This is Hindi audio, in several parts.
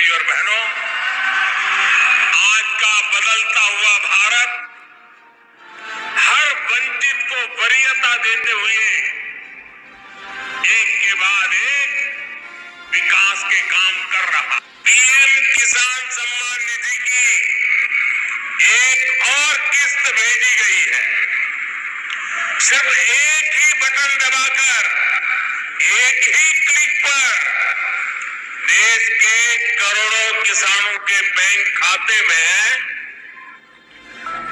भाई और बहनों, आज का बदलता हुआ भारत हर वंचित को वरीयता देते हुए एक के बाद एक विकास के काम कर रहा। पीएम किसान सम्मान निधि की एक और किस्त भेजी गई है। सिर्फ एक ही बटन दबाकर, एक ही क्लिक पर देश के करोड़ों किसानों के बैंक खाते में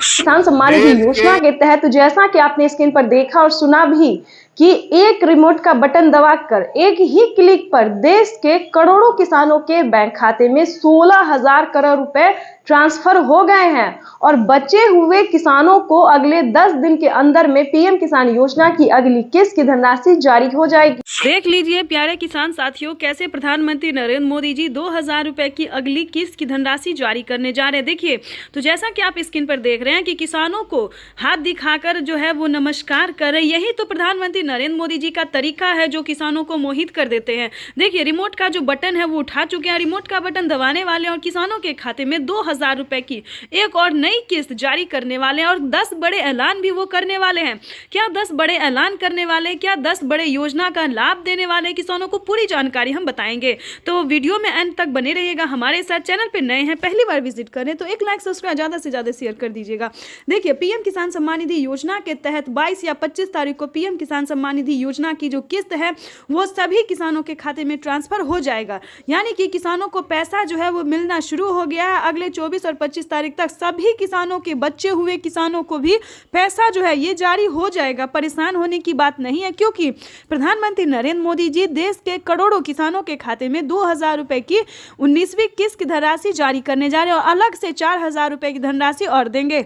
किसान सम्मान निधि योजना के तहत जैसा कि आपने स्क्रीन पर देखा और सुना भी कि एक रिमोट का बटन दबाकर एक ही क्लिक पर देश के करोड़ों किसानों के बैंक खाते में 16,000 करोड़ रुपए ट्रांसफर हो गए हैं और बचे हुए किसानों को अगले 10 दिन के अंदर में पीएम किसान योजना की अगली किस्त की धनराशि जारी हो जाएगी। देख लीजिए प्यारे किसान साथियों, कैसे प्रधानमंत्री नरेंद्र मोदी जी 2,000 रुपए की अगली किस्त की धनराशि जारी करने जा रहे हैं। देखिए, तो जैसा कि आप स्क्रीन पर देख रहे हैं कि किसानों को हाथ दिखाकर जो है वो नमस्कार कर रहे हैं। यही तो प्रधानमंत्री नरेंद्र मोदी जी का तरीका है जो किसानों को मोहित कर देते हैं। देखिए, रिमोट का जो बटन है वो उठा चुके हैं, रिमोट का बटन दबाने वाले और किसानों के खाते में 2,000 रुपए की एक और नई किस्त जारी करने वाले हैं और 10 बड़े ऐलान भी वो करने वाले हैं। क्या 10 बड़े ऐलान करने वाले, क्या 10 बड़े योजना का लाभ देने वाले किसानों को, पूरी जानकारी हम बताएंगे। तो वीडियो में अंत तक बने रहिएगा हमारे साथ। चैनल पे नए हैं, पहली बार विजिट करें तो एक लाइक सब्सक्राइब ज्यादा से ज्यादा शेयर कर दीजिएगा। देखिए, पीएम किसान सम्मान निधि योजना के तहत 22 या 25 तारीख को पीएम किसान सम्मान निधि योजना की जो किस्त है वो सभी किसानों के खाते में ट्रांसफर हो जाएगा। यानी कि किसानों को पैसा जो है वो मिलना शुरू हो गया है। अगले 24 और 25 तारीख तक सभी किसानों के, बचे हुए किसानों को भी पैसा जो है ये जारी हो जाएगा। परेशान होने की बात नहीं है, क्योंकि प्रधानमंत्री नरेंद्र मोदी जी देश के करोड़ों किसानों के खाते में 2,000 रुपए की 19वीं किस्त की धनराशि जारी करने जा रहे हैं और अलग से 4,000 रुपए की धनराशि और देंगे।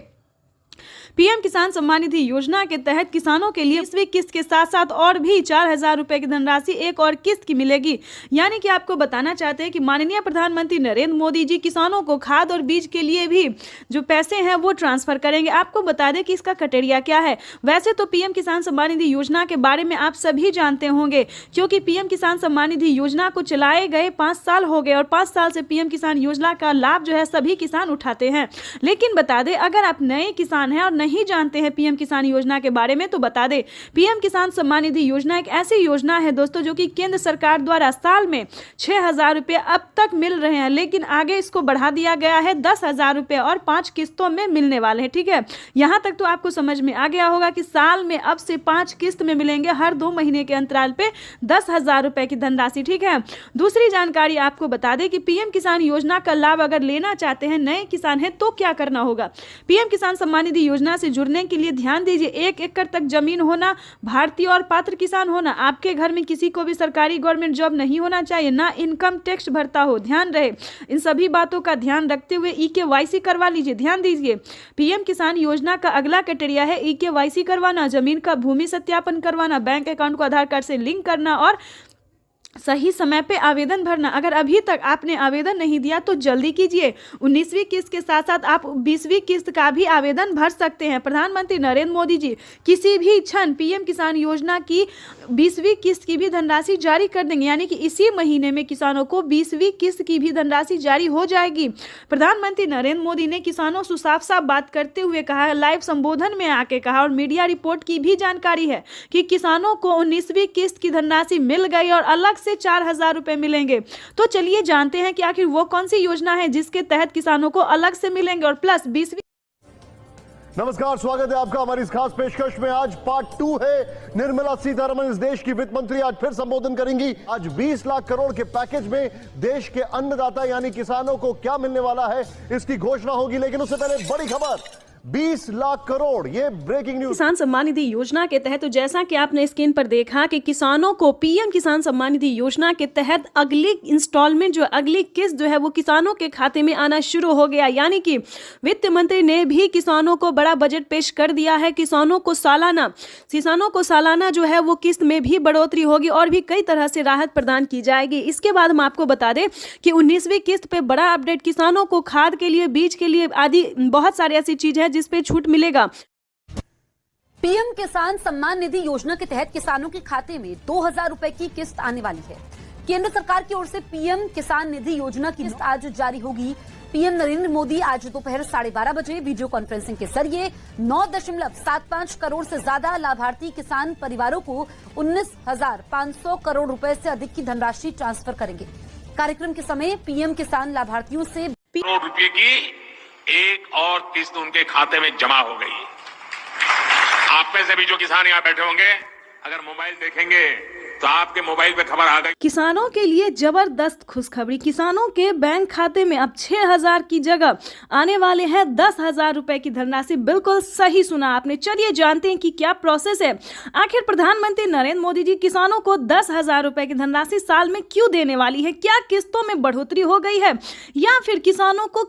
पीएम किसान सम्मान निधि योजना के तहत किसानों के लिए 20वीं किस्त के साथ साथ और भी 4,000 रुपए की धनराशि एक और किस्त की मिलेगी। यानी कि आपको बताना चाहते हैं कि माननीय प्रधानमंत्री नरेंद्र मोदी जी किसानों को खाद और बीज के लिए भी जो पैसे हैं वो ट्रांसफर करेंगे। आपको बता दें कि इसका क्राइटेरिया क्या है। वैसे तो पीएम किसान सम्मान निधि योजना के बारे में आप सभी जानते होंगे, क्योंकि पीएम किसान सम्मान निधि योजना को चलाए गए 5 साल हो गए और 5 साल से पीएम किसान योजना का लाभ जो है सभी किसान उठाते हैं। लेकिन बता दें, अगर आप नए किसान हैं और नहीं जानते हैं पीएम किसान योजना के बारे में तो बता दें, पीएम किसान सम्मान निधि योजना एक ऐसी योजना है दोस्तों जो कि केंद्र सरकार द्वारा साल में 6,000 रुपए अब तक मिल रहे हैं, लेकिन आगे इसको बढ़ा दिया गया है 10,000 रुपए और 5 किस्तों में मिलने वाले हैं। ठीक है, यहां तक तो आपको समझ में आ गया होगा कि साल में अब से 5 किस्त में मिलेंगे, हर 2 महीने के अंतराल पे 10,000 रुपए की धनराशि। ठीक है, दूसरी जानकारी आपको बता दें कि पीएम किसान योजना का लाभ अगर लेना चाहते हैं, नए किसान हैं, तो क्या करना होगा। पीएम किसान सम्मान निधि योजना से जुड़ने के लिए ध्यान दीजिए, 1 एकड़ तक जमीन होना, भारतीय और पात्र किसान होना, आपके घर में किसी को भी सरकारी गवर्नमेंट जॉब नहीं होना चाहिए, ना इनकम टैक्स भरता हो, ध्यान रहे। इन सभी बातों का ध्यान रखते हुए EKYC करवा लीजिए। ध्यान दीजिए, पीएम किसान योजना का अगला क्राइटेरिया है EKYC करवाना, जमीन का भूमि सत्यापन करवाना, बैंक अकाउंट को आधार कार्ड से लिंक करना और सही समय पे आवेदन भरना। अगर अभी तक आपने आवेदन नहीं दिया तो जल्दी कीजिए। 19वीं किस्त के साथ साथ आप 20वीं किस्त का भी आवेदन भर सकते हैं। प्रधानमंत्री नरेंद्र मोदी जी किसी भी क्षण पीएम किसान योजना की 20वीं किस्त की भी धनराशि जारी कर देंगे। यानी कि इसी महीने में किसानों को 20वीं किस्त की भी धनराशि जारी हो जाएगी। प्रधानमंत्री नरेंद्र मोदी ने किसानों से साफ साफ बात करते हुए कहा, लाइव संबोधन में आके कहा और मीडिया रिपोर्ट की भी जानकारी है कि किसानों को 19वीं किस्त की धनराशि मिल गई और अलग से 4,000 रुपए मिलेंगे। तो चलिए जानते हैं कि आखिर वो कौन सी योजना है जिसके तहत किसानों को अलग से मिलेंगे और प्लस 20वीं। नमस्कार, स्वागत है आपका हमारी इस खास पेशकश में। आज पार्ट 2 है। निर्मला सीतारमण इस देश की वित्त मंत्री आज फिर संबोधन करेंगी। आज 20 लाख करोड़ के पैकेज में देश के अन्नदाता यानी किसानों को क्या मिलने वाला है इसकी घोषणा होगी। लेकिन उससे पहले बड़ी खबर, 20 लाख करोड़, ये ब्रेकिंग न्यूज। किसान सम्मान निधि योजना के तहत तो जैसा कि आपने स्क्रीन पर देखा कि किसानों को पीएम किसान सम्मान निधि योजना के तहत अगली इंस्टॉलमेंट जो अगली किस्त जो है वो किसानों के खाते में आना शुरू हो गया। यानी कि वित्त मंत्री ने भी किसानों को बड़ा बजट पेश कर दिया है। किसानों को सालाना जो है वो किस्त में भी बढ़ोतरी होगी और भी कई तरह से राहत प्रदान की जाएगी। इसके बाद हम आपको बता दें कि 19वीं किस्त पे बड़ा अपडेट, किसानों को खाद के लिए, बीज के लिए आदि बहुत सारी ऐसी चीजें हैं जिस पे छूट मिलेगा। पीएम किसान सम्मान निधि योजना के तहत किसानों के खाते में 2,000 रुपए की किस्त आने वाली है। केंद्र सरकार की ओर से पीएम किसान निधि योजना की किस्त आज जारी होगी। पीएम नरेंद्र मोदी आज दोपहर 12:30 बजे वीडियो कॉन्फ्रेंसिंग के जरिए 9.75 करोड़ से ज्यादा लाभार्थी किसान परिवारों को 19,500 करोड़ रुपए से अधिक की धनराशि ट्रांसफर करेंगे। कार्यक्रम के समय पीएम किसान लाभार्थियों से करोड़ रुपए की एक और किस्त उनके खाते में जमा हो गई। आप में से भी जो किसान यहाँ बैठे होंगे, अगर मोबाइल देखेंगे तो आपके मोबाइल पे खबर आ गई। किसानों के लिए जबरदस्त खुशखबरी। किसानों के बैंक खाते में अब 6,000 की जगह आने वाले हैं 10,000 रुपए की धनराशि। बिल्कुल सही सुना आपने। चलिए जानते हैं कि क्या प्रोसेस है। आखिर प्रधानमंत्री नरेंद्र मोदी जी किसानों को 10,000 रुपए की धनराशि साल में क्यों देने वाली है? क्या किस्तों में बढ़ोतरी हो गई है या फिर किसानों को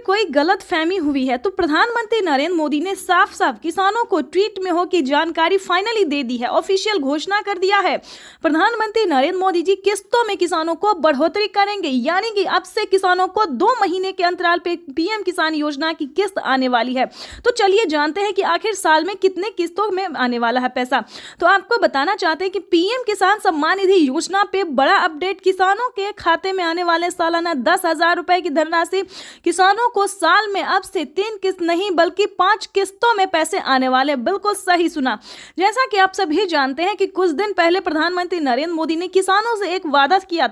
कोई गलत फहमी हुई है? तो प्रधानमंत्री नरेंद्र मोदी ने साफ साफ किसानों को ट्वीट में होकर जानकारी फाइनली दे दी है, ऑफिशियल घोषणा कर दिया है। प्रधानमंत्री नरेंद्र मोदी जी किस्तों में किसानों को बढ़ोतरी करेंगे, यानी कि अब से किसानों को 2 महीने के अंतराल पे पीएम किसान योजना की किस्त आने वाली है। तो चलिए जानते हैं कि आखिर साल में कितने किस्तों में आने वाला है पैसा। तो आपको बताना चाहते हैं कि पीएम किसान सम्मान निधि योजना पे बड़ा अपडेट। किसानों के खाते में आने वाले सालाना 10,000 रुपए की धनराशि। किसानों को साल में अब से 3 किस्त नहीं बल्कि 5 किस्तों में पैसे आने वाले। बिल्कुल सही सुना। जैसा कि आप सभी जानते हैं कि कुछ दिन पहले प्रधानमंत्री नरेंद्र मोदी ने किसानों से एक वादा किया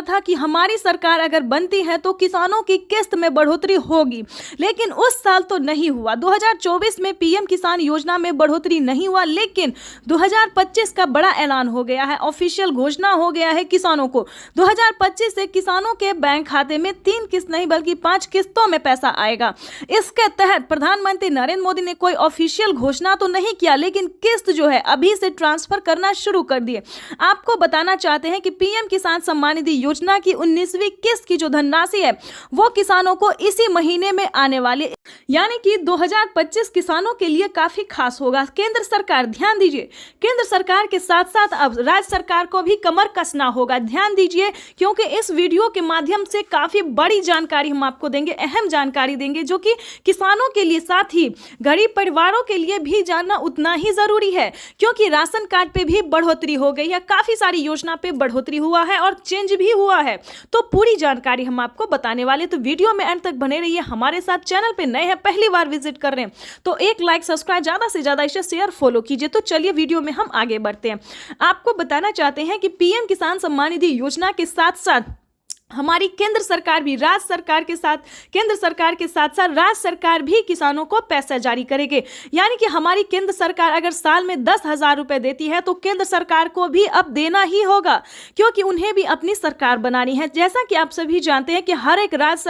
था कि हमारी सरकार अगर बनती है तो किसानों की किस्त में बढ़ोतरी होगी, लेकिन उस साल तो नहीं हुआ। 2024 में पीएम किसान योजना में बढ़ोतरी नहीं हुआ, लेकिन 2025 का बड़ा ऐलान हो गया है, ऑफिशियल घोषणा हो गया है किसानों को। 2025 से किसानों के बैंक खाते में 3 किस्त नहीं बल्कि 5 किस्तों में पैसा आएगा। इसके तहत प्रधानमंत्री नरेंद्र मोदी ने कोई ऑफिशियल घोषणा तो नहीं किया, लेकिन किस्त जो है अभी से ट्रांसफर करना शुरू कर दिए। आपको बताना चाहते हैं कि पीएम किसान सम्मान निधि योजना की 19वीं किस्त की जो धनराशि है वो किसानों को इसी महीने में आने वाली, यानी कि 2025 किसानों के लिए काफी खास होगा। केंद्र सरकार, ध्यान दीजिए, केंद्र सरकार के साथ साथ अब राज्य सरकार को भी कमर कसना होगा। ध्यान दीजिए, क्योंकि इस वीडियो के माध्यम से काफी बड़ी जानकारी हम आपको देंगे, अहम जानकारी देंगे, जो कि किसानों के लिए साथ ही गरीब परिवारों के लिए भी जानना उतना ही जरूरी है, क्योंकि राशन कार्ड पे भी बढ़ोतरी हो गई है, काफी सारी योजना पे बढ़ोतरी हुआ है और चेंज भी हुआ है। तो पूरी जानकारी हम आपको बताने वाले, तो वीडियो में अंत तक बने रहिए हमारे साथ। चैनल पे नए हैं, पहली बार विजिट कर रहे हैं तो एक लाइक, सब्सक्राइब, ज्यादा से ज्यादा इसे शेयर, फॉलो कीजिए। तो चलिए वीडियो में हम आगे बढ़ते हैं। आपको बताना चाहते हैं कि पीएम किसान सम्मान निधि योजना के साथ साथ हमारी केंद्र सरकार भी राज्य सरकार के साथ राज्य सरकार भी किसानों को पैसा जारी करेंगे। यानी कि हमारी केंद्र सरकार अगर साल में 10,000 रुपए देती है तो केंद्र सरकार को भी अब देना ही होगा, क्योंकि उन्हें भी अपनी सरकार बनानी है। जैसा कि आप सभी जानते हैं कि हर एक राज्य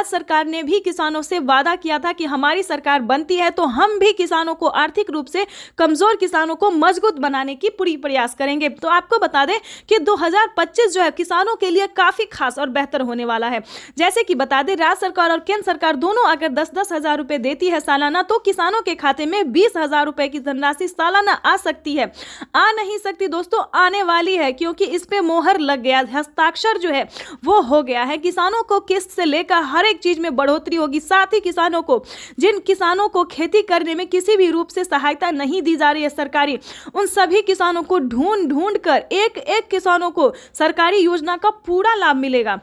सरकार ने भी किसानों से वादा किया था कि हमारी सरकार बनती है तो हम भी किसानों को आर्थिक रूप से कमजोर किसानों को मजबूत बनाने की पूरी प्रयास करेंगे। तो आपको बता दें कि 2025 जो है किसानों के लिए काफी खास और बेहतर होने वाला है। जैसे कि बता दें, राज्य सरकार और केंद्र सरकार दोनों अगर 10-10 हजार रुपए देती है सालाना, तो किसानों के खाते में 20,000 रुपए की धनराशि सालाना आ सकती है। आ नहीं सकती दोस्तों, आने वाली है, क्योंकि इस पे मोहर लग गया, हस्ताक्षर जो है वो हो गया है। किसानों को किस्त से लेकर हर एक चीज में बढ़ोतरी होगी। साथ ही जिन किसानों को खेती करने में किसी भी रूप से सहायता नहीं दी जा रही है सरकारी, उन सभी किसानों को ढूंढ कर एक किसानों को सरकारी योजना का पूरा लाभ मिलेगा।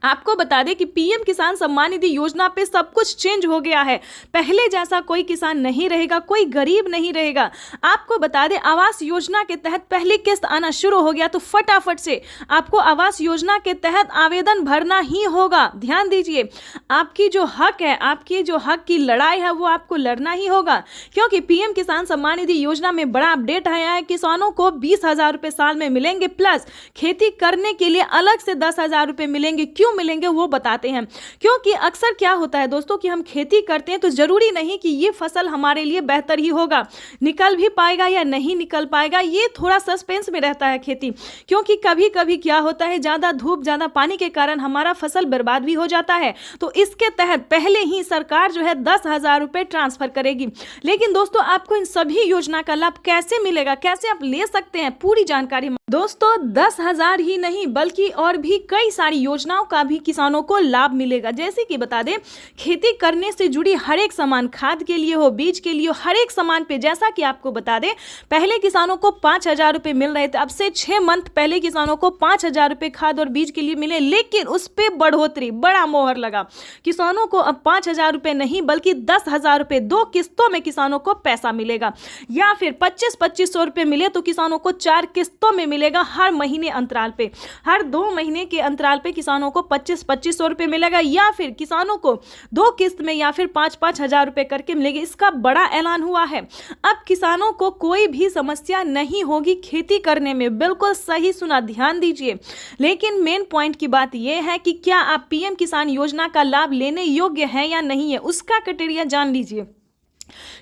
आपको बता दें कि पीएम किसान सम्मान निधि योजना पे सब कुछ चेंज हो गया है। पहले जैसा कोई किसान नहीं रहेगा, कोई गरीब नहीं रहेगा। आपको बता दें, आवास योजना के तहत पहली किस्त आना शुरू हो गया, तो फटाफट से आपको आवास योजना के तहत आवेदन भरना ही होगा। ध्यान दीजिए, आपकी जो हक है, आपकी जो हक की लड़ाई है वो आपको लड़ना ही होगा, क्योंकि पीएम किसान सम्मान निधि योजना में बड़ा अपडेट आया है। किसानों को 20,000 रुपए साल में मिलेंगे, प्लस खेती करने के लिए अलग से 10,000 रुपए मिलेंगे। क्यों मिलेंगे वो बताते हैं, क्योंकि अक्सर क्या होता है दोस्तों कि हम खेती करते हैं तो जरूरी नहीं कि ये फसल हमारे लिए बेहतर ही होगा, निकल भी पाएगा या नहीं निकल पाएगा, ये थोड़ा सस्पेंस में रहता है खेती। क्योंकि कभी कभी क्या होता है, ज्यादा धूप ज्यादा पानी के कारण हमारा फसल बर्बाद भी हो जाता है। तो इसके तहत पहले ही सरकार जो है 10,000 रुपए ट्रांसफर करेगी। लेकिन दोस्तों, आपको इन सभी योजना का लाभ कैसे मिलेगा, कैसे आप ले सकते हैं, पूरी जानकारी दोस्तों 10,000 ही नहीं बल्कि और भी कई सारी योजनाओं का भी किसानों को लाभ मिलेगा। जैसे कि बता दें, खेती करने से जुड़ी हर एक सामान, खाद के लिए हो, बीज के लिए हो, हर एक सामान पे जैसा कि आपको बता दें, पहले किसानों को 5,000 रुपये मिल रहे थे। अब से 6 मंथ पहले किसानों को 5,000 रुपये खाद और बीज के लिए मिले, लेकिन उस पर बढ़ोतरी, बड़ा मोहर लगा। किसानों को अब 5,000 रुपये नहीं बल्कि 10,000 रुपये 2 किस्तों में किसानों को पैसा मिलेगा, या फिर 25-2500 रुपये मिले तो किसानों को 4 किस्तों में मिलेगा। हर महीने अंतराल पे, हर 2 महीने के अंतराल पे किसानों को 25-2500 रुपये मिलेगा, या फिर किसानों को 2 किस्त में या फिर 5-5 हजार रुपये करके मिलेगी। इसका बड़ा ऐलान हुआ है। अब किसानों को कोई भी समस्या नहीं होगी खेती करने में। बिल्कुल सही सुना, ध्यान दीजिए। लेकिन मेन पॉइंट की बात यह है कि क्या आप पीएम किसान योजना का लाभ लेने योग्य हैं या नहीं है, उसका क्राइटेरिया जान लीजिए।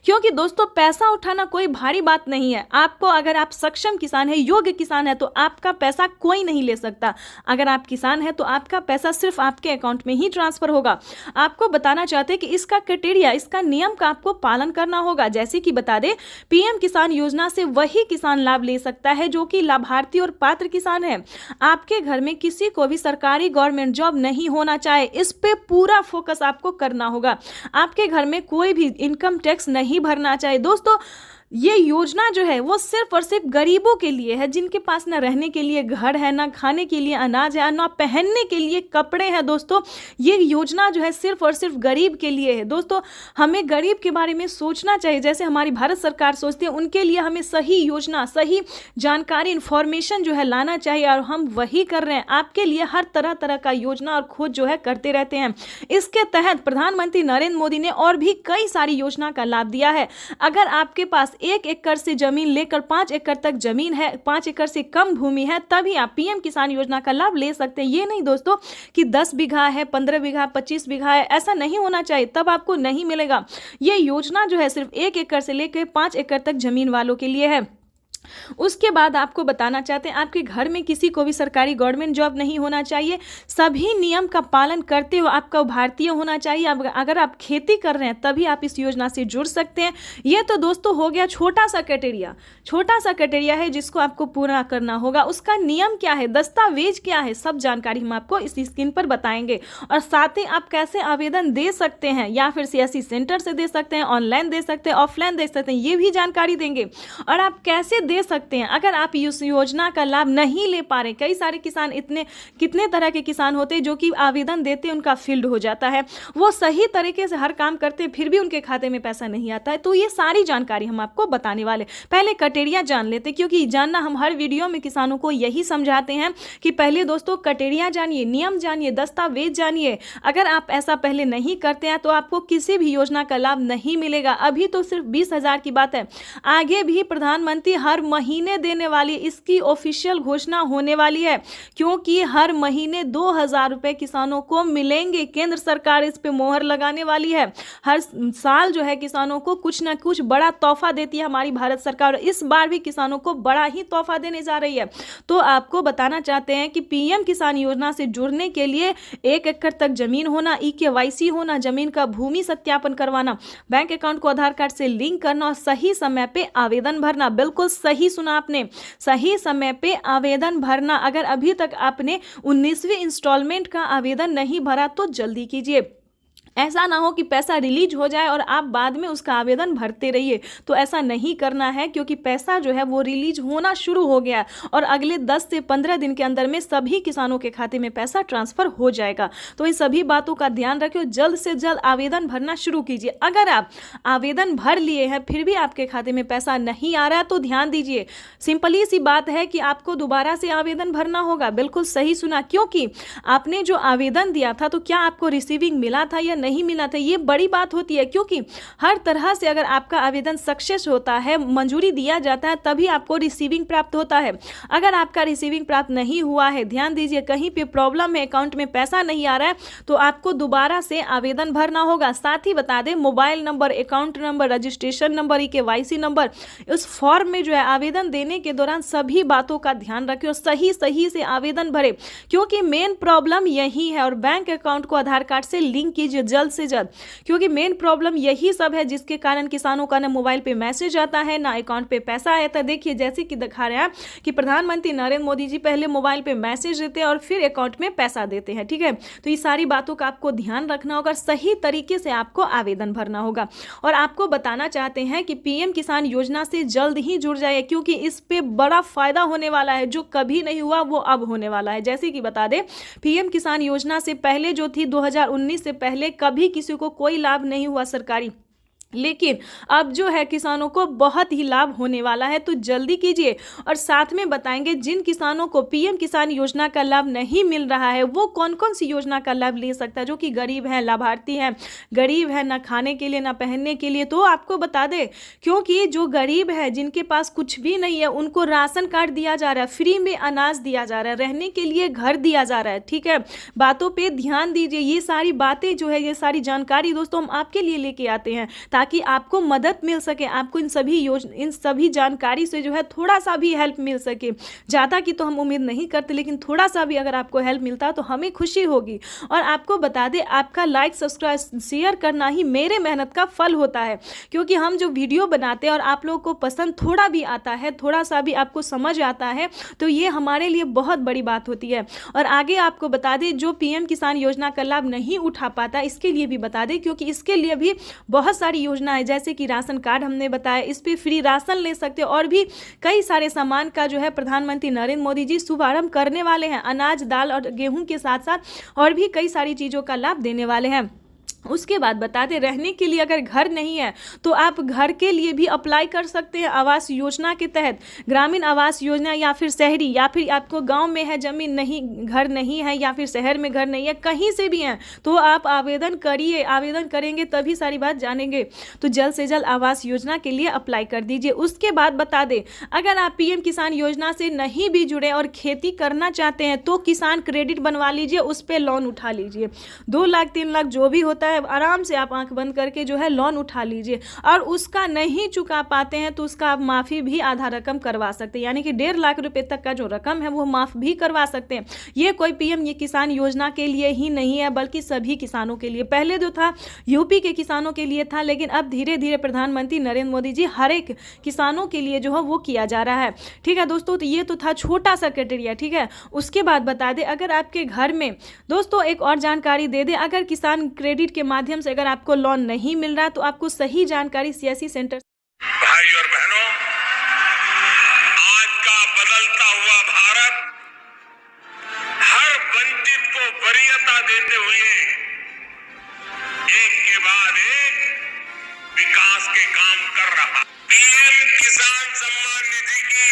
क्योंकि दोस्तों पैसा उठाना कोई भारी बात नहीं है। आपको, अगर आप सक्षम किसान है, योग्य किसान है, तो आपका पैसा कोई नहीं ले सकता। अगर आप किसान है तो आपका पैसा सिर्फ आपके अकाउंट में ही ट्रांसफर होगा। आपको बताना चाहते हैं कि इसका क्राइटेरिया, इसका नियम का आपको पालन करना होगा। जैसे कि बता दें, पीएम किसान योजना से वही किसान लाभ ले सकता है जो कि लाभार्थी और पात्र किसान है। आपके घर में किसी को भी सरकारी गवर्नमेंट जॉब नहीं होना चाहे, इस पे पूरा फोकस आपको करना होगा। आपके घर में कोई भी इनकम टैक्स नहीं भरना चाहिए। दोस्तों ये योजना जो है वो सिर्फ और सिर्फ गरीबों के लिए है, जिनके पास ना रहने के लिए घर है, ना खाने के लिए अनाज है, ना पहनने के लिए कपड़े हैं। दोस्तों ये योजना जो है सिर्फ और सिर्फ गरीब के लिए है। दोस्तों हमें गरीब के बारे में सोचना चाहिए, जैसे हमारी भारत सरकार सोचती है। उनके लिए हमें सही योजना, सही जानकारी, इंफॉर्मेशन जो है लाना चाहिए, और हम वही कर रहे हैं। आपके लिए हर तरह तरह का योजना और खोज जो है करते रहते हैं। इसके तहत प्रधानमंत्री नरेंद्र मोदी ने और भी कई सारी योजना का लाभ दिया है। अगर आपके पास 1 एकड़ से जमीन लेकर 5 एकड़ तक जमीन है, 5 एकड़ से कम भूमि है, तभी आप पीएम किसान योजना का लाभ ले सकते हैं। ये नहीं दोस्तों कि 10 बीघा है, 15 बीघा, 25 बीघा है, ऐसा नहीं होना चाहिए, तब आपको नहीं मिलेगा। ये योजना जो है सिर्फ 1 एकड़ से लेकर 5 एकड़ तक जमीन वालों के लिए है। उसके बाद आपको बताना चाहते हैं, आपके घर में किसी को भी सरकारी गवर्नमेंट जॉब नहीं होना चाहिए। सभी नियम का पालन करते हुए आपका भारतीय होना चाहिए। अगर आप खेती कर रहे हैं तभी आप इस योजना से जुड़ सकते हैं। ये तो दोस्तों हो गया छोटा सा क्राइटेरिया है जिसको आपको पूरा करना होगा। उसका नियम क्या है, दस्तावेज क्या है, सब जानकारी हम आपको इस स्क्रीन पर बताएंगे। और साथ ही आप कैसे आवेदन दे सकते हैं, या फिर सीएससी सेंटर से दे सकते हैं, ऑनलाइन दे सकते हैं, ऑफलाइन दे सकते हैं, ये भी जानकारी देंगे। और आप कैसे दे सकते हैं अगर आप इस योजना का लाभ नहीं ले पा रहे। कई सारे किसान, कितने तरह के किसान होते हैं जो कि आवेदन देते हैं, उनका फील्ड हो जाता है, वो सही तरीके से हर काम करते हैं, फिर भी उनके खाते में पैसा नहीं आता है। तो ये सारी जानकारी हम आपको बताने वाले। पहले क्राइटेरिया जान लेते, क्योंकि जानना हम हर वीडियो में किसानों को यही समझाते हैं कि पहले दोस्तों क्राइटेरिया जानिए, नियम जानिए, दस्तावेज जानिए। अगर आप ऐसा पहले नहीं करते हैं तो आपको किसी भी योजना का लाभ नहीं मिलेगा। अभी तो सिर्फ 20,000 की बात है, आगे भी प्रधानमंत्री हर महीने देने वाली, इसकी ऑफिशियल घोषणा होने वाली है, क्योंकि हर महीने 2,000 रुपए किसानों को मिलेंगे। केंद्र सरकार इस पे मोहर लगाने वाली है। हर साल जो है किसानों को कुछ ना कुछ बड़ा तोहफा देती है हमारी भारत सरकार, इस बार भी किसानों को बड़ा ही तोहफा देने जा रही है। तो आपको बताना चाहते हैं कि पीएम किसान योजना से जुड़ने के लिए 1 एकड़ तक जमीन होना, EKYC होना, जमीन का भूमि सत्यापन करवाना, बैंक अकाउंट को आधार कार्ड से लिंक करना और सही समय पे आवेदन भरना। बिल्कुल सही सुना आपने, सही समय पे आवेदन भरना। अगर अभी तक आपने 19वीं इंस्टॉलमेंट का आवेदन नहीं भरा तो जल्दी कीजिए। ऐसा ना हो कि पैसा रिलीज हो जाए और आप बाद में उसका आवेदन भरते रहिए, तो ऐसा नहीं करना है, क्योंकि पैसा जो है वो रिलीज होना शुरू हो गया और अगले 10 से 15 दिन के अंदर में सभी किसानों के खाते में पैसा ट्रांसफर हो जाएगा। तो इन सभी बातों का ध्यान रखिए, जल्द से जल्द आवेदन भरना शुरू कीजिए। अगर आप आवेदन भर लिए हैं फिर भी आपके खाते में पैसा नहीं आ रहा है तो ध्यान दीजिए, सिंपली सी बात है कि आपको दोबारा से आवेदन भरना होगा। बिल्कुल सही सुना, क्योंकि आपने जो आवेदन दिया था तो क्या आपको रिसीविंग मिला था या नहीं मिला था, ये बड़ी बात होती है। क्योंकि हर तरह से अगर आपका आवेदन सक्सेस होता है, मंजूरी दिया जाता है, तभी आपको रिसीविंग प्राप्त होता है। अगर आपका रिसीविंग प्राप्त नहीं हुआ है, ध्यान दीजिए, कहीं पे प्रॉब्लम है, अकाउंट में पैसा नहीं आ रहा है, तो आपको दोबारा से आवेदन भरना होगा। साथ ही बता दें, mobile number, account number, registration number, EKYC number, उस फॉर्म में जो है आवेदन देने के दौरान सभी बातों का ध्यान रखें और सही से आवेदन भरे, क्योंकि मेन प्रॉब्लम यही है। और बैंक अकाउंट को आधार कार्ड से लिंक कीजिए, जल्द से जल्द, क्योंकि मेन प्रॉब्लम यही सब है जिसके कारण किसानों का ना मोबाइल पे मैसेज आता है ना अकाउंट पे पैसा आता है। देखिए जैसे कि दिखा रहे हैं कि प्रधानमंत्री नरेंद्र मोदी जी पहले मोबाइल पे मैसेज देते हैं और फिर अकाउंट में पैसा देते हैं। ठीक है, तो ये सारी बातों का आपको ध्यान रखना होगा, सही तरीके से आपको आवेदन भरना होगा। और आपको बताना चाहते हैं कि पीएम किसान योजना से जल्द ही जुड़ जाए, क्योंकि इस पे बड़ा फायदा होने वाला है, जो कभी नहीं हुआ वो अब होने वाला है। जैसे कि बता दें, पीएम किसान योजना से पहले जो थी 2019 से पहले कभी किसी को कोई लाभ नहीं हुआ सरकारी, लेकिन अब जो है किसानों को बहुत ही लाभ होने वाला है। तो जल्दी कीजिए। और साथ में बताएंगे जिन किसानों को पीएम किसान योजना का लाभ नहीं मिल रहा है वो कौन कौन सी योजना का लाभ ले सकता है, जो कि गरीब है, लाभार्थी है, गरीब है, ना खाने के लिए ना पहनने के लिए। तो आपको बता दें, क्योंकि जो गरीब है, जिनके पास कुछ भी नहीं है, उनको राशन कार्ड दिया जा रहा है, फ्री में अनाज दिया जा रहा है, रहने के लिए घर दिया जा रहा है। ठीक है, बातों पर ध्यान दीजिए। ये सारी बातें जो है, ये सारी जानकारी दोस्तों हम आपके लिए लेके आते हैं ताकि आपको मदद मिल सके, आपको इन सभी जानकारी से जो है थोड़ा सा भी हेल्प मिल सके। ज़्यादा की तो हम उम्मीद नहीं करते, लेकिन थोड़ा सा भी अगर आपको हेल्प मिलता तो हमें खुशी होगी। और आपको बता दें, आपका लाइक सब्सक्राइब शेयर करना ही मेरे मेहनत का फल होता है, क्योंकि हम जो वीडियो बनाते हैं और आप लोगों को पसंद थोड़ा भी आता है, थोड़ा सा भी आपको समझ आता है, तो ये हमारे लिए बहुत बड़ी बात होती है। और आगे आपको बता दें, जो पीएम किसान योजना का लाभ नहीं उठा पाता, इसके लिए भी बता दें, क्योंकि इसके लिए भी बहुत सारी योजना है, जैसे कि राशन कार्ड हमने बताया, इस पे फ्री राशन ले सकते हो, और भी कई सारे सामान का जो है प्रधानमंत्री नरेंद्र मोदी जी शुभारंभ करने वाले हैं। अनाज, दाल और गेहूं के साथ साथ और भी कई सारी चीज़ों का लाभ देने वाले हैं। उसके बाद बता दें, रहने के लिए अगर घर नहीं है तो आप घर के लिए भी अप्लाई कर सकते हैं आवास योजना के तहत। ग्रामीण आवास योजना, या फिर शहरी, या फिर आपको गांव में है ज़मीन नहीं, घर नहीं है, या फिर शहर में घर नहीं है, कहीं से भी हैं तो आप आवेदन करिए। आवेदन करेंगे तभी सारी बात जानेंगे। तो जल्द से जल्द आवास योजना के लिए अप्लाई कर दीजिए। उसके बाद बता दें, अगर आप पीएम किसान योजना से नहीं भी जुड़े और खेती करना चाहते हैं तो किसान क्रेडिट बनवा लीजिए, उस पर लोन उठा लीजिए। 2 लाख 3 लाख जो भी होता है, आराम से आप आंख बंद करके जो है लोन उठा लीजिए। और उसका नहीं चुका पाते हैं तो उसका आप माफ़ी भी आधा रकम करवा सकते हैं, यानी कि 1.5 लाख रुपए तक का जो रकम है वो माफ़ भी करवा सकते हैं। ये कोई पीएम ये किसान योजना के लिए ही नहीं है, बल्कि सभी किसानों के लिए। पहले जो था यूपी के किसानों के लिए था, लेकिन अब धीरे धीरे प्रधानमंत्री नरेंद्र मोदी जी हर एक किसानों के लिए जो है वो किया जा रहा है। ठीक है दोस्तों, तो ये तो था छोटा सा क्राइटेरिया। ठीक है, उसके बाद बता दें, अगर आपके घर में दोस्तों एक और जानकारी दे दें, अगर किसान क्रेडिट के माध्यम से अगर आपको लोन नहीं मिल रहा तो आपको सही जानकारी सीएससी सेंटर। भाई और बहनों, आज का बदलता हुआ भारत हर वंचित को वरीयता देते हुए एक के बाद एक विकास के काम कर रहा। पीएम किसान सम्मान निधि की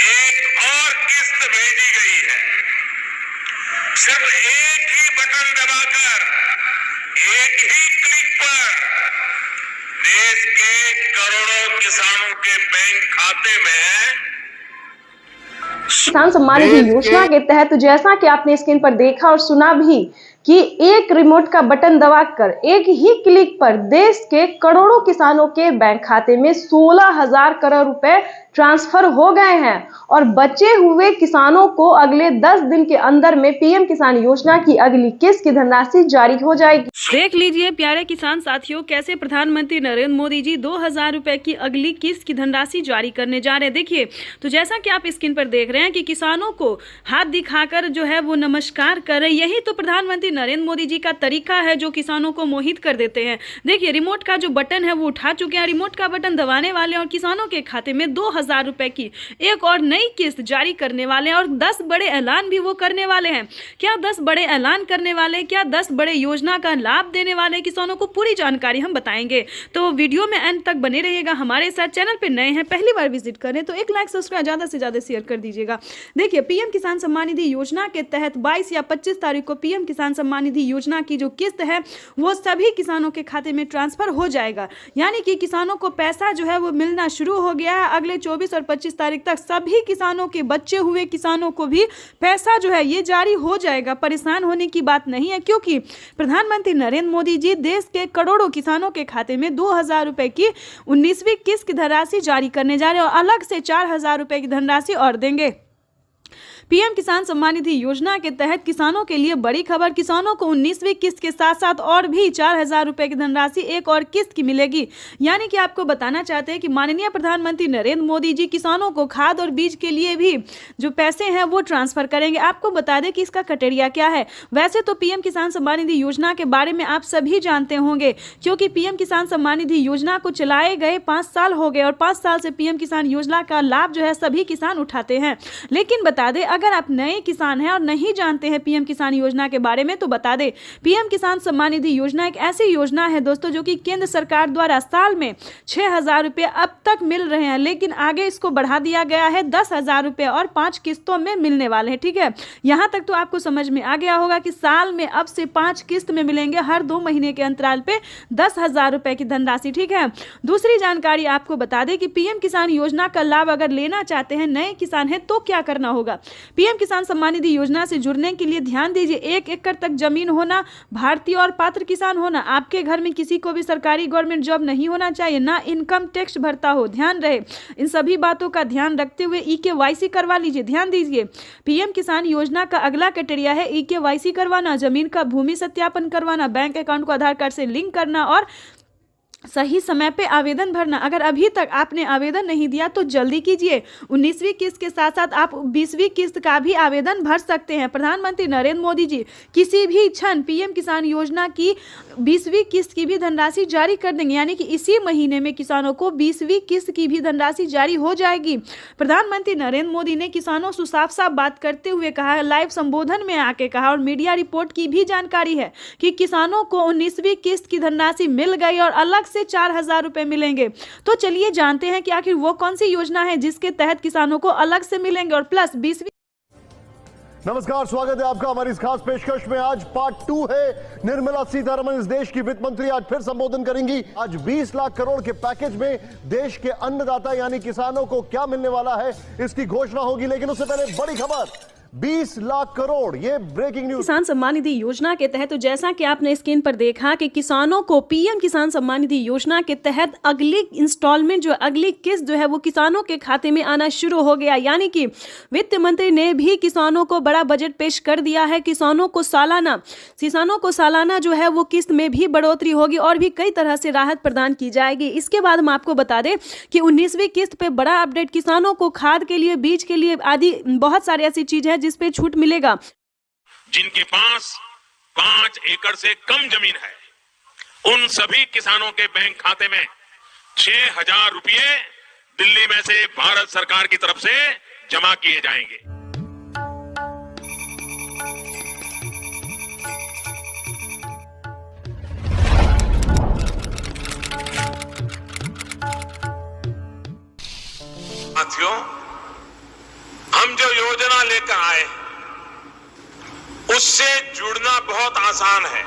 एक और किस्त भेजी गई है। सिर्फ एक ही बटन दबाकर, एक ही क्लिक पर देश के करोड़ों किसानों के बैंक खाते में किसान सम्मान निधि योजना के तहत जैसा कि आपने स्क्रीन पर देखा और सुना भी कि एक रिमोट का बटन दबाकर एक ही क्लिक पर देश के करोड़ों किसानों के बैंक खाते में 16,000 करोड़ रुपए ट्रांसफर हो गए हैं। और बचे हुए किसानों को अगले 10 दिन के अंदर में पीएम किसान योजना की अगली किस्त की धनराशि जारी हो जाएगी। देख लीजिए प्यारे किसान साथियों, कैसे प्रधानमंत्री नरेंद्र मोदी जी 2,000 रुपए की अगली किस्त की धनराशि जारी करने जा रहे हैं। देखिए, तो जैसा कि आप स्क्रीन पर देख रहे हैं कि किसानों को हाथ दिखाकर जो है वो नमस्कार कर रहे, यही तो प्रधानमंत्री नरेंद्र मोदी जी का तरीका है जो किसानों को मोहित कर देते हैं। देखिए, रिमोट का जो बटन है वो उठा चुके हैं, रिमोट का बटन दबाने वाले और किसानों के खाते में 2,000 रुपए की एक और नई किस्त जारी करने वाले हैं। और 10 बड़े ऐलान भी वो करने वाले हैं। क्या 10 बड़े ऐलान करने वाले हैं, क्या 10 बड़े योजना का लाभ देने वाले किसानों को, पूरी जानकारी हम बताएंगे। तो वीडियो में एंड तक बने रहिएगा हमारे साथ। चैनल पे नए हैं, पहली बार विजिट करें तो एक लाइक सब्सक्राइब ज़्यादा से ज़्यादा शेयर कर दीजिएगा। देखिए, पीएम किसान सम्मान निधि योजना के तहत 22 या 25 तारीख को पीएम किसान सम्मान निधि योजना की जो किस्त है वो सभी किसानों के खाते में ट्रांसफर हो जाएगा। यानी कि किसानों को पैसा जो है वो मिलना शुरू हो गया है। अगले 24 और 25 तारीख तक सभी किसानों के, बचे हुए किसानों को भी पैसा जो है ये जारी हो जाएगा। परेशान होने की बात नहीं है, क्योंकि प्रधानमंत्री नरेंद्र मोदी जी देश के करोड़ों किसानों के खाते में 2,000 रुपए की 19वीं किस्त की धनराशि जारी करने जा रहे हैं और अलग से 4,000 रुपए की धनराशि और देंगे। पीएम किसान सम्मान निधि योजना के तहत किसानों के लिए बड़ी खबर। किसानों को 19वीं किस्त के साथ साथ और भी 4,000 रुपए की धनराशि एक और किस्त की मिलेगी। यानी कि आपको बताना चाहते हैं कि माननीय प्रधानमंत्री नरेंद्र मोदी जी किसानों को खाद और बीज के लिए भी जो पैसे हैं वो ट्रांसफर करेंगे। आपको बता दें कि इसका क्राइटेरिया क्या है। वैसे तो पीएम किसान सम्मान निधि योजना के बारे में आप सभी जानते होंगे, क्योंकि पीएम किसान सम्मान निधि योजना को चलाए गए 5 साल हो गए और 5 साल से पीएम किसान योजना का लाभ जो है सभी किसान उठाते हैं। लेकिन बता दें, अगर आप नए किसान हैं और नहीं जानते हैं पीएम किसान योजना के बारे में, तो बता दें पीएम किसान सम्मान निधि योजना एक ऐसी योजना है दोस्तों जो कि केंद्र सरकार द्वारा साल में 6,000 रुपये अब तक मिल रहे हैं, लेकिन आगे इसको बढ़ा दिया गया है 10,000 रुपये और 5 किस्तों में मिलने वाले हैं। ठीक है, यहां तक तो आपको समझ में आ गया होगा कि साल में अब से 5 किस्त में मिलेंगे हर 2 महीने के अंतराल पे 10,000 रुपए की धनराशि। ठीक है, दूसरी जानकारी आपको बता दें कि पीएम किसान योजना का लाभ अगर लेना चाहते हैं, नए किसान हैं, तो क्या करना होगा। पीएम किसान सम्मान निधि योजना से जुड़ने के लिए ध्यान दीजिए, 1 एकड़ तक जमीन होना, भारतीय और पात्र किसान होना, आपके घर में किसी को भी सरकारी गवर्नमेंट जॉब नहीं होना चाहिए, ना इनकम टैक्स भरता हो। ध्यान रहे, इन सभी बातों का ध्यान रखते हुए EKYC करवा लीजिए। ध्यान दीजिए, पीएम किसान योजना का अगला क्राइटेरिया है EKYC करवाना, जमीन का भूमि सत्यापन करवाना, बैंक अकाउंट को आधार कार्ड से लिंक करना और सही समय पे आवेदन भरना। अगर अभी तक आपने आवेदन नहीं दिया तो जल्दी कीजिए। 19वीं किस्त के साथ साथ आप 20वीं किस्त का भी आवेदन भर सकते हैं। प्रधानमंत्री नरेंद्र मोदी जी किसी भी क्षण पीएम किसान योजना की 20वीं किस्त की भी धनराशि जारी कर देंगे, यानी कि इसी महीने में किसानों को 20वीं किस्त की भी धनराशि जारी हो जाएगी। प्रधानमंत्री नरेंद्र मोदी ने किसानों से साफ साफ बात करते हुए कहा, लाइव संबोधन में आके कहा और मीडिया रिपोर्ट की भी जानकारी है कि किसानों को 19वीं किस्त की धनराशि मिल गई और अलग से 4,000 रुपए मिलेंगे। तो चलिए जानते हैं कि आखिर वो कौन सी योजना है जिसके तहत किसानों को अलग से मिलेंगे और प्लस 20वीं। नमस्कार, स्वागत है आपका हमारी इस खास पेशकश में। आज पार्ट 2 है। निर्मला सीतारमण इस देश की वित्त मंत्री आज फिर संबोधन करेंगी। आज 20 लाख करोड़ के पैकेज में देश के अन्नदाता यानी किसानों को क्या मिलने वाला है, इसकी घोषणा होगी। लेकिन उससे पहले बड़ी खबर, 20 लाख करोड़, ये ब्रेकिंग न्यूज। किसान सम्मान निधि योजना के तहत तो जैसा कि आपने स्क्रीन पर देखा कि किसानों को पीएम किसान सम्मान निधि योजना के तहत अगली इंस्टॉलमेंट जो अगली किस्त जो है वो किसानों के खाते में आना शुरू हो गया। यानी कि वित्त मंत्री ने भी किसानों को बड़ा बजट पेश कर दिया है। किसानों को सालाना जो है वो किस्त में भी बढ़ोतरी होगी और भी कई तरह से राहत प्रदान की जाएगी। इसके बाद हम आपको बता दें कि 19वीं किस्त पे बड़ा अपडेट, किसानों को खाद के लिए, बीज के लिए आदि बहुत सारी ऐसी चीज है जिस पे छूट मिलेगा। जिनके पास 5 एकड़ से कम जमीन है, उन सभी किसानों के बैंक खाते में 6,000 रुपये दिल्ली में से भारत सरकार की तरफ से जमा किए जाएंगे। साथियों, हम जो योजना लेकर आए उससे जुड़ना बहुत आसान है।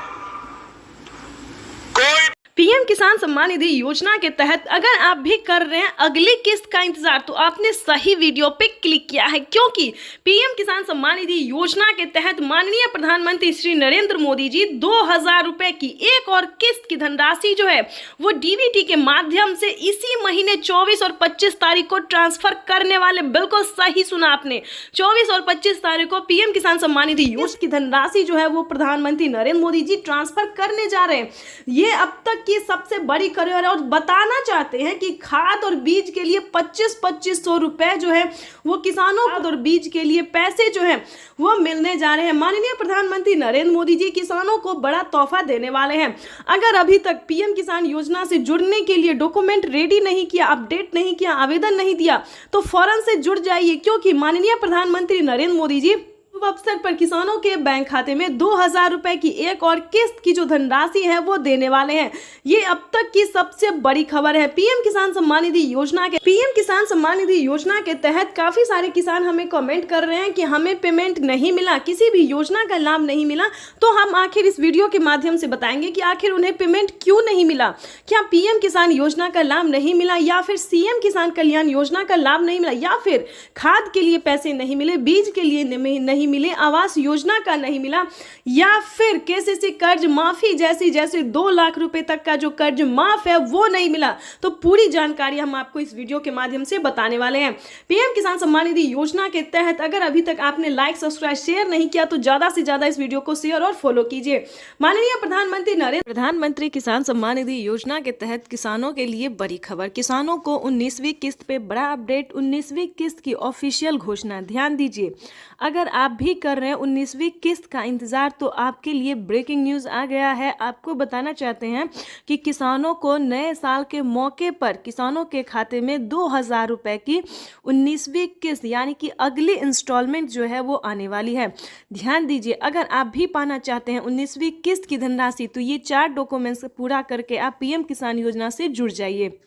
कोई पीएम किसान सम्मान निधि योजना के तहत अगर आप भी कर रहे हैं अगली किस्त का इंतजार, तो आपने सही वीडियो पे क्लिक किया है, क्योंकि पीएम किसान सम्मान निधि योजना के तहत माननीय प्रधानमंत्री श्री नरेंद्र मोदी जी 2,000 रुपए की एक और किस्त की धनराशि जो है वो डीबीटी के माध्यम से इसी महीने 24 और 25 तारीख को ट्रांसफर करने वाले। बिल्कुल सही सुना आपने, 24 और 25 तारीख को पीएम किसान सम्मान निधि योजना की धनराशि जो है वो प्रधानमंत्री नरेंद्र मोदी जी ट्रांसफर करने जा रहे हैं। ये अब तक की सबसे बड़ी खबर है और बताना चाहते हैं कि खाद और बीज के लिए 2500 रुपए जो है वो किसानों, खाद और बीज के लिए पैसे जो है वो मिलने जा रहे हैं। माननीय प्रधानमंत्री नरेंद्र मोदी जी किसानों को बड़ा तोहफा देने वाले हैं। अगर अभी तक पीएम किसान योजना से जुड़ने के लिए डॉक्यूमेंट रेडी नहीं किया, अपडेट नहीं किया, आवेदन नहीं दिया, तो फौरन से जुड़ जाइए, क्योंकि माननीय प्रधानमंत्री नरेंद्र मोदी जी अवसर पर किसानों के बैंक खाते में 2,000 रुपए की एक और किस्त की जो धनराशि है वो देने वाले हैं। ये अब तक की सबसे बड़ी खबर है पीएम किसान सम्मान निधि योजना के। पीएम किसान सम्मान निधि योजना के तहत काफी सारे किसान हमें कमेंट कर रहे हैं कि हमें पेमेंट नहीं मिला, किसी भी योजना का लाभ नहीं मिला। तो हम आखिर इस वीडियो के माध्यम से बताएंगे कि आखिर उन्हें पेमेंट क्यों नहीं मिला। क्या पीएम किसान योजना का लाभ नहीं मिला, या फिर सीएम किसान कल्याण योजना का लाभ नहीं मिला, या फिर खाद के लिए पैसे नहीं मिले, बीज के लिए नहीं नहीं मिले, आवास योजना का नहीं मिला, या फिर केसीसी कर्ज माफी जैसे 2 लाख रुपए तक का जो कर्ज माफ है वो नहीं मिला, तो पूरी जानकारी हम आपको इस वीडियो के माध्यम से बताने वाले हैं। पीएम किसान सम्मान निधि योजना के तहत अगर अभी तक आपने लाइक, सब्सक्राइब, शेयर नहीं किया तो ज्यादा से ज्यादा इस वीडियो को शेयर और फॉलो कीजिए। माननीय प्रधानमंत्री किसान सम्मान निधि योजना के तहत किसानों के लिए बड़ी खबर, किसानों को 19वीं किस्त पे बड़ा अपडेट, 19वीं किस्त की ऑफिशियल घोषणा। ध्यान दीजिए, अगर आप भी कर रहे हैं 19वीं किस्त का इंतजार तो आपके लिए ब्रेकिंग न्यूज आ गया है। आपको बताना चाहते हैं कि किसानों को नए साल के मौके पर किसानों के खाते में 2000 रुपए की 19वीं किस्त यानी कि अगली इंस्टॉलमेंट जो है वो आने वाली है। ध्यान दीजिए, अगर आप भी पाना चाहते हैं 19वीं किस्त की धनराशि तो ये 4 डॉक्यूमेंट्स पूरा करके आप पीएम किसान योजना से जुड़ जाइए।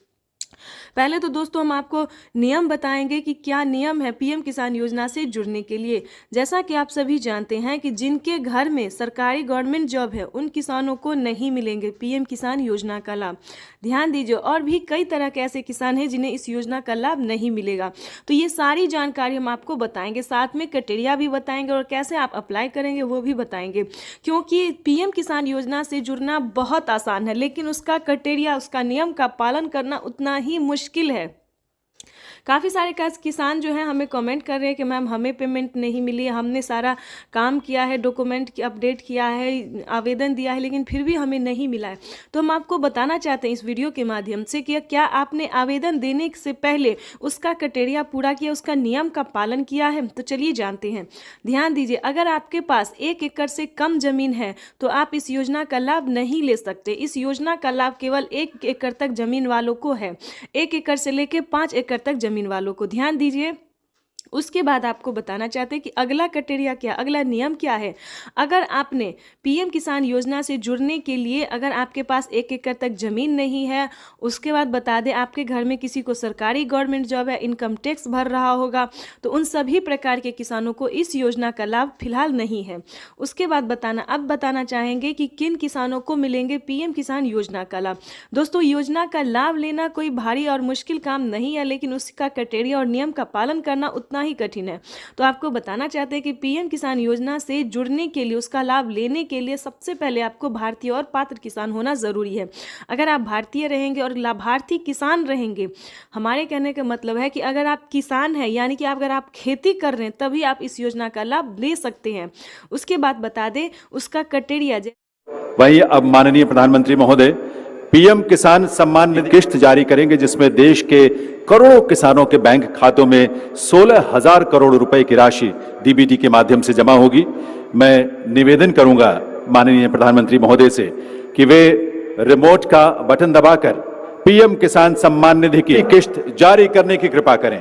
पहले तो दोस्तों हम आपको नियम बताएंगे कि क्या नियम है पीएम किसान योजना से जुड़ने के लिए। जैसा कि आप सभी जानते हैं कि जिनके घर में सरकारी गवर्नमेंट जॉब है उन किसानों को नहीं मिलेंगे पीएम किसान योजना का लाभ। ध्यान दीजिए, और भी कई तरह के ऐसे किसान हैं जिन्हें इस योजना का लाभ नहीं मिलेगा। तो ये सारी जानकारी हम आपको बताएंगे, साथ में क्राइटेरिया भी बताएंगे और कैसे आप अप्लाई करेंगे वो भी बताएंगे। क्योंकि पीएम किसान योजना से जुड़ना बहुत आसान है, लेकिन उसका क्राइटेरिया, उसका नियम का पालन करना उतना ही मुश्किल है। काफ़ी सारे किसान जो हैं हमें कमेंट कर रहे हैं कि मैम हमें पेमेंट नहीं मिली, हमने सारा काम किया है, डॉक्यूमेंट अपडेट किया है, आवेदन दिया है, लेकिन फिर भी हमें नहीं मिला है। तो हम आपको बताना चाहते हैं इस वीडियो के माध्यम से कि क्या आपने आवेदन देने से पहले उसका क्राइटेरिया पूरा किया, उसका नियम का पालन किया है। तो चलिए जानते हैं। ध्यान दीजिए, अगर आपके पास 1 एकड़ से कम जमीन है तो आप इस योजना का लाभ नहीं ले सकते। इस योजना का लाभ केवल 1 एकड़ तक जमीन वालों को है, 1 एकड़ से लेकर 5 एकड़ तक जमीन वालों को। ध्यान दीजिए, उसके बाद आपको बताना चाहते हैं कि अगला क्राइटेरिया क्या, अगला नियम क्या है। अगर आपने पीएम किसान योजना से जुड़ने के लिए अगर आपके पास 1 एकड़ तक जमीन नहीं है, उसके बाद बता दें आपके घर में किसी को सरकारी गवर्नमेंट जॉब है, इनकम टैक्स भर रहा होगा, तो उन सभी प्रकार के किसानों को इस योजना का लाभ फिलहाल नहीं है। उसके बाद बताना चाहेंगे कि किन किसानों को मिलेंगे पीएम किसान योजना का लाभ। दोस्तों, योजना का लाभ लेना कोई भारी और मुश्किल काम नहीं है, लेकिन उसका क्राइटेरिया और नियम का पालन करना उतना ही कठिन है। तो आपको बताना चाहते हैं कि पीएम किसान योजना से जुड़ने के लिए, उसका लाभ लेने के लिए सबसे पहले आपको भारतीय और पात्र किसान होना जरूरी है। अगर आप भारतीय रहेंगे और लाभार्थी किसान रहेंगे, हमारे कहने का मतलब है कि अगर आप किसान हैं यानी कि अगर आप खेती कर रहे हैं तभी आप इस योजना का लाभ ले सकते हैं। उसके बाद बता दें उसका क्राइटेरिया। वहीं अब माननीय प्रधानमंत्री महोदय पीएम किसान सम्मान निधि किस्त जारी करेंगे, जिसमें देश के करोड़ों किसानों के बैंक खातों में 16,000 करोड़ रुपए की राशि डीबीटी के माध्यम से जमा होगी। मैं निवेदन करूंगा माननीय प्रधानमंत्री महोदय से कि वे रिमोट का बटन दबाकर पीएम किसान सम्मान निधि की किस्त जारी करने की कृपा करें।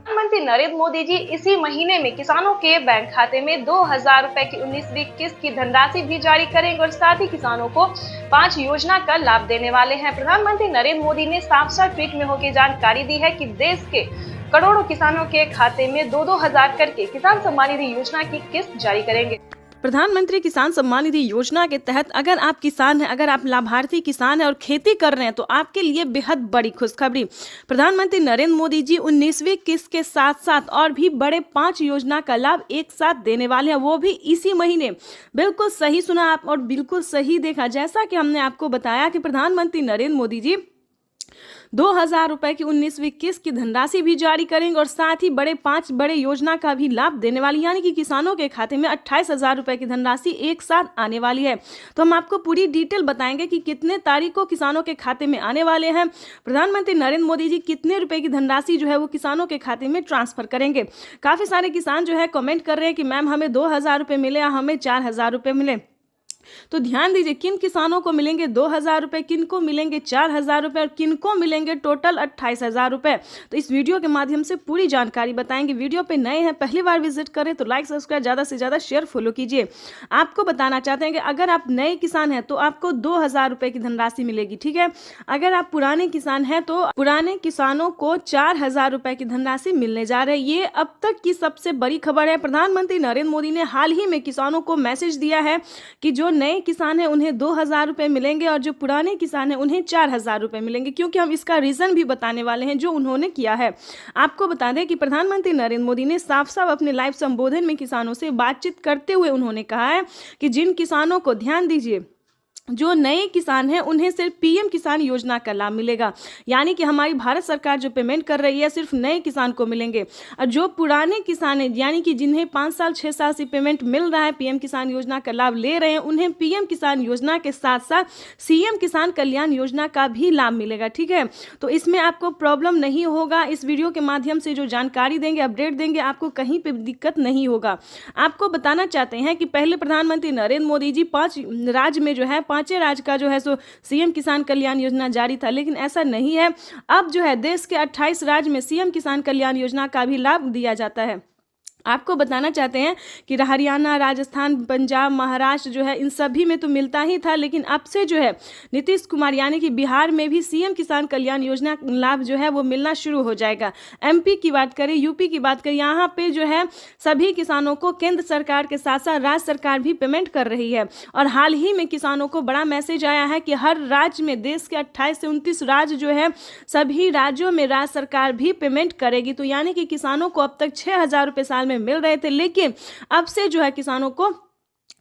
प्रधानमंत्री नरेंद्र मोदी जी इसी महीने में किसानों के बैंक खाते में 2000 रुपए की 19वीं किस्त की धनराशि भी जारी करेंगे और साथ ही किसानों को 5 योजना का लाभ देने वाले हैं। प्रधानमंत्री नरेंद्र मोदी ने साफ ट्वीट में होकर जानकारी दी है कि देश के करोड़ों किसानों के खाते में 2-2 हजार करके किसान सम्मान निधि योजना की किस्त जारी करेंगे। प्रधानमंत्री किसान सम्मान निधि योजना के तहत अगर आप किसान हैं, अगर आप लाभार्थी किसान हैं और खेती कर रहे हैं तो आपके लिए बेहद बड़ी खुशखबरी। प्रधानमंत्री नरेंद्र मोदी जी 19वीं किस्त के साथ साथ और भी बड़े 5 योजना का लाभ एक साथ देने वाले हैं, वो भी इसी महीने। बिल्कुल सही सुना आप और बिल्कुल सही देखा। जैसा कि हमने आपको बताया कि प्रधानमंत्री नरेंद्र मोदी जी 2000 रुपए की 19वीं किस्त की धनराशि भी जारी करेंगे और साथ ही 5 बड़े योजना का भी लाभ देने वाली, यानी कि किसानों के खाते में 28,000 रुपए की धनराशि एक साथ आने वाली है। तो हम आपको पूरी डिटेल बताएंगे कि कितने तारीख को किसानों के खाते में आने वाले हैं। प्रधानमंत्री नरेंद्र मोदी जी कितने रुपए की धनराशि जो है वो किसानों के खाते में ट्रांसफर करेंगे। काफी सारे किसान जो है कमेंट कर रहे हैं कि मैम हमें 2000 रुपए मिले या हमें 4000 रुपए मिले। तो ध्यान दीजिए, किन किसानों को मिलेंगे 2000 रुपए, किन को मिलेंगे 4000 रुपए और किन को मिलेंगे टोटल 28,000 रुपए। तो इस वीडियो के माध्यम से पूरी जानकारी बताएंगे। वीडियो पे नए हैं, पहली बार विजिट करें तो लाइक, सब्सक्राइब, ज़्यादा से ज़्यादा शेयर, फॉलो कीजिए। आपको बताना चाहते हैं कि अगर आप नए किसान हैं तो आपको 2000 रुपए की धनराशि मिलेगी, ठीक है। अगर आप पुराने किसान हैं तो पुराने किसानों को 4000 रुपए की धनराशि मिलने जा रही है। ये अब तक की सबसे बड़ी खबर है। प्रधानमंत्री नरेंद्र मोदी ने हाल ही में किसानों को मैसेज दिया है कि जो नए किसान हैं उन्हें 2,000 रुपये मिलेंगे और जो पुराने किसान हैं उन्हें 4,000 रुपये मिलेंगे, क्योंकि हम इसका रीज़न भी बताने वाले हैं जो उन्होंने किया है। आपको बता दें कि प्रधानमंत्री नरेंद्र मोदी ने साफ साफ अपने लाइव संबोधन में किसानों से बातचीत करते हुए उन्होंने कहा है कि जिन किसानों को, ध्यान दीजिए, जो नए किसान हैं उन्हें सिर्फ पीएम किसान योजना का लाभ मिलेगा, यानी कि हमारी भारत सरकार जो पेमेंट कर रही है सिर्फ नए किसान को मिलेंगे। और जो पुराने किसान हैं, यानी कि जिन्हें 5 साल 6 साल से पेमेंट मिल रहा है, पीएम किसान योजना का लाभ ले रहे हैं, उन्हें पीएम किसान योजना के साथ साथ सीएम किसान कल्याण योजना का भी लाभ मिलेगा। ठीक है, तो इसमें आपको प्रॉब्लम नहीं होगा। इस वीडियो के माध्यम से जो जानकारी देंगे, अपडेट देंगे, आपको कहीं पर दिक्कत नहीं होगा। आपको बताना चाहते हैं कि पहले प्रधानमंत्री नरेंद्र मोदी जी 5 राज्य में जो है, 5 राज्य का जो है सो सीएम किसान कल्याण योजना जारी था, लेकिन ऐसा नहीं है। अब जो है देश के 28 राज्य में सीएम किसान कल्याण योजना का भी लाभ दिया जाता है। आपको बताना चाहते हैं कि हरियाणा, राजस्थान, पंजाब, महाराष्ट्र जो है इन सभी में तो मिलता ही था, लेकिन अब से जो है नीतीश कुमार यानी कि बिहार में भी सीएम किसान कल्याण योजना लाभ जो है वो मिलना शुरू हो जाएगा। एमपी की बात करें, यूपी की बात करें, यहाँ पे जो है सभी किसानों को केंद्र सरकार के साथ साथ राज्य सरकार भी पेमेंट कर रही है। और हाल ही में किसानों को बड़ा मैसेज आया है कि हर राज्य में, देश के 28 से 29 राज्य जो है, सभी राज्यों में राज्य सरकार भी पेमेंट करेगी। तो यानी कि किसानों को अब तक 6,000 रुपये साल में मिल रहे थे, लेकिन अब से जो है किसानों को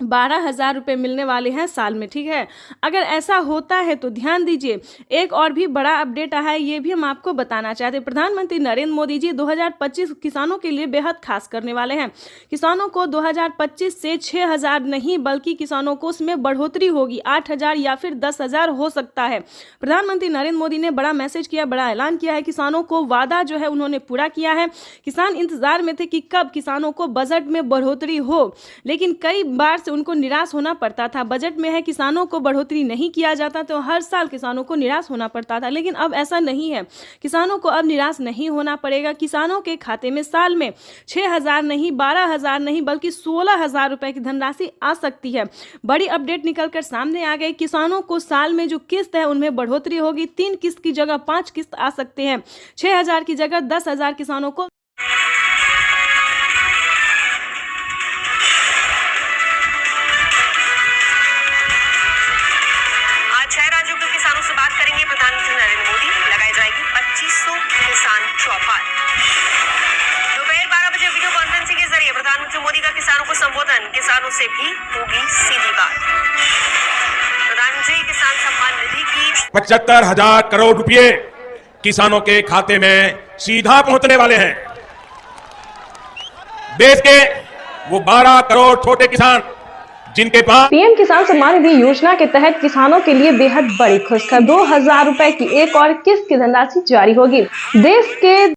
12,000 रुपये मिलने वाले हैं साल में। ठीक है, अगर ऐसा होता है तो ध्यान दीजिए, एक और भी बड़ा अपडेट आया है, ये भी हम आपको बताना चाहते हैं। प्रधानमंत्री नरेंद्र मोदी जी 2025 किसानों के लिए बेहद खास करने वाले हैं। किसानों को 2025 से 6,000 नहीं, बल्कि किसानों को उसमें बढ़ोतरी होगी, 8,000 या फिर 10,000 हो सकता है। प्रधानमंत्री नरेंद्र मोदी ने बड़ा मैसेज किया, बड़ा ऐलान किया है। किसानों को वादा जो है उन्होंने पूरा किया है। किसान इंतजार में थे कि कब किसानों को बजट में बढ़ोतरी हो, लेकिन कई बार से उनको निराश होना पड़ता था। बजट में है किसानों को बढ़ोतरी नहीं किया जाता तो हर साल किसानों को निराश होना पड़ता था, लेकिन अब ऐसा नहीं है। किसानों को अब निराश नहीं होना पड़ेगा। किसानों के खाते में साल में 6,000 नहीं, 12,000 नहीं, बल्कि 16,000 रुपए की धनराशि आ सकती है। बड़ी अपडेट निकलकर सामने आ गई। किसानों को साल में जो किस्त है उनमें बढ़ोतरी होगी। 3 किस्त की जगह 5 किस्त आ सकते हैं। 6,000 की जगह 10,000 किसानों को प्रधानमंत्री नरेंद्र मोदी लगाई जाएगी 2500 किसान चौपाल। दोपहर 12 बजे वीडियो कॉन्फ्रेंसिंग के जरिए प्रधानमंत्री मोदी का किसानों को संबोधन, किसानों से भी होगी सीधी बात। प्रधानमंत्री किसान सम्मान निधि की 75,000 करोड़ रुपए किसानों के खाते में सीधा पहुंचने वाले हैं। देश के वो 12 करोड़ छोटे किसान जिनके पास पीएम किसान सम्मान निधि योजना के तहत किसानों के लिए बेहद बड़ी खुशखबरी, 2,000 रुपए की एक और किस्त की धनराशि जारी होगी। देश के